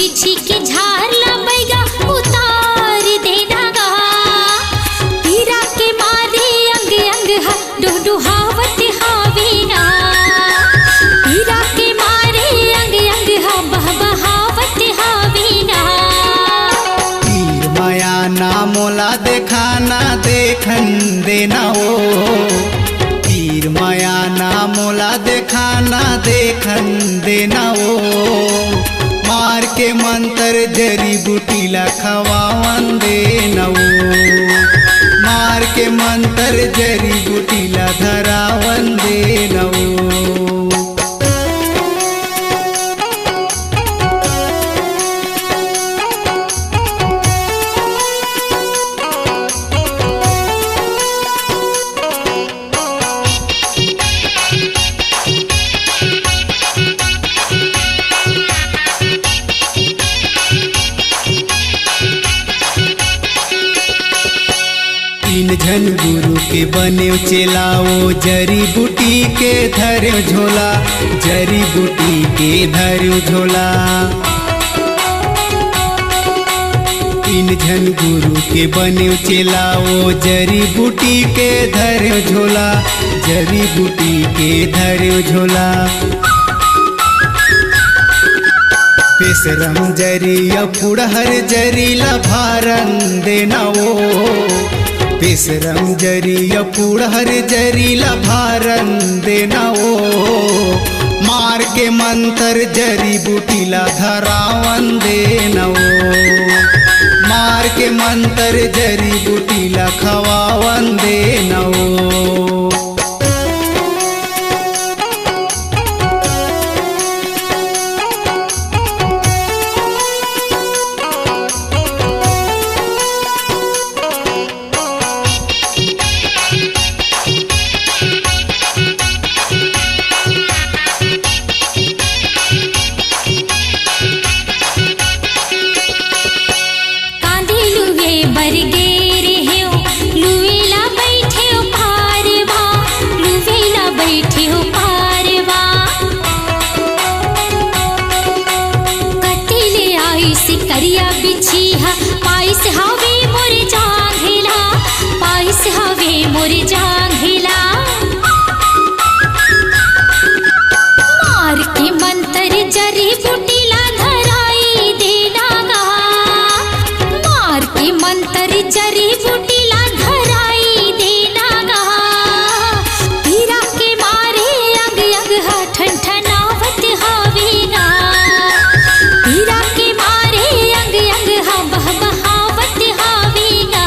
बिछी के झारला बैगा उतार देना गा। पीरा के मारे अंग अंग हा डुडुहावत हावेगा। पीरा के मारे अंग अंग हा बहबहावत हावेगा। पीर माया ना मोला देखाना देखन देना ओ। पीर माया ना मोला देखाना देखन देना ओ। मार के मंतर जरी बूटी ला खवावन देना ओ। मार के मंतर जरी बूटी ला धरावन देना ओ। तीन झन गुरु के बने चेलाओ जरी बूटी के धर्यो झोला। जरी बूटी के धर्यो झोला। तीन झन गुरु के बने चेलाओ जरी बूटी के धर्यो झोला। जरी बूटी के धर्यो झोला। पेसरम जरी फुड़हर जरी ला भारन देना ओ। पेसरम जरी फुड़हर जरी ला भारन देना ओ। मार के मंतर जरी बूटी ला धरावन देना ओ। मार के मंतर जरी बूटी ला खवावन देना ओ। करिया बिछी हा पाइस हवे मोर जांघिला। पाइस हवे मोर जांघिला। मार के मंतर जरी बूटी ला धराई देना गा। मार के मंतर जरी बूटी ला धराई देना गा। पीरा के मारे अंग अंग हा ठनठनावत हावेगा। पीरा के मारे अंग अंग हा बहबहावत हावेगा।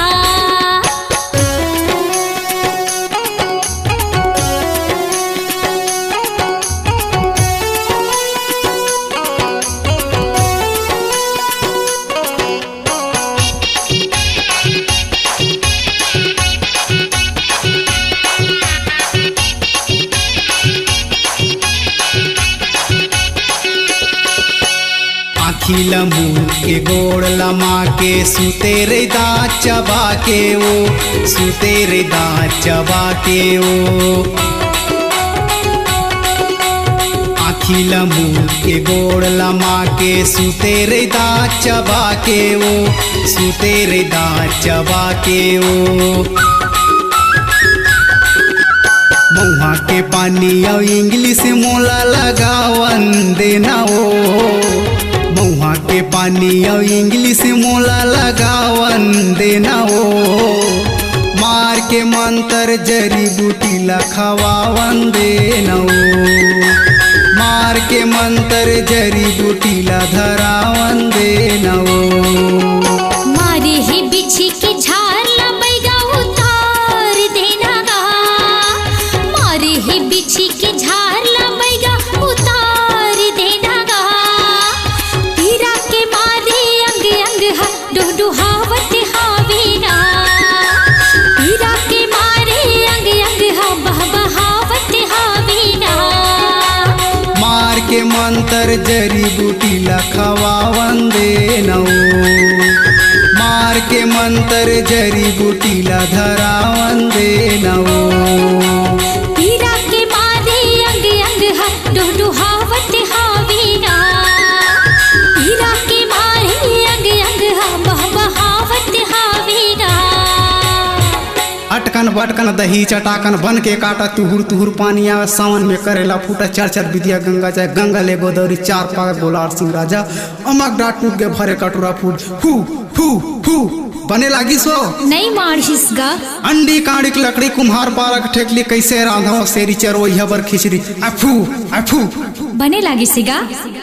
आखिला मुँह के गोड़ लमा के सुते रे दाँत चबा के ओ। सुते रे दाँत चबा के ओ। आखिला मुँह के गोड़ लमा के सुते रे दाँत चबा के ओ। सुते रे दाँत चबा के ओ। महुआ के पानी और इंग्लिश मोला लगावन देना ओ। महुआ के पानी और इंग्लिश मोला लगावन देना ओ। मार के मंतर जरी बूटी ला खवावन देना ओ। मार के मंतर जरी बूटी ला धरावन देना ओ। मारे ही बिछी के झारला बैगा उतार देना गा। मारे ही बिछी के झारला बैगा उतार देना गा। पीरा के मारे अंग अंग हा डुडुहावत हावेगा। पीरा के मारे अंग अंग हा बहबहावत हावेगा। मार के मंतर जरी बूटी ला खवावन देना ओ। मार के मंतर जरी बूटी ला धरावन देना ओ। पीरा के मारे अंग अंग हा डुडुहावत हावेगा। पीरा के बटकन दही चटाकन बन के काटा तुहुर तुहुर पानी आवे सावन में करेला फूटा चार चार विद्या गंगा जाए गंगा ले गोदौरी चार पाग बोलार सिंह राजा अमक डाट टूट के भरे कटोरा फूट फू फू फू बने लागी सो नहीं मारिस गा अंडी काड़ी की लकड़ी कुम्हार पारक ठेकली कैसे रांधो सेरी चरो बर खिचड़ी अफू अफू बने लागी सिगा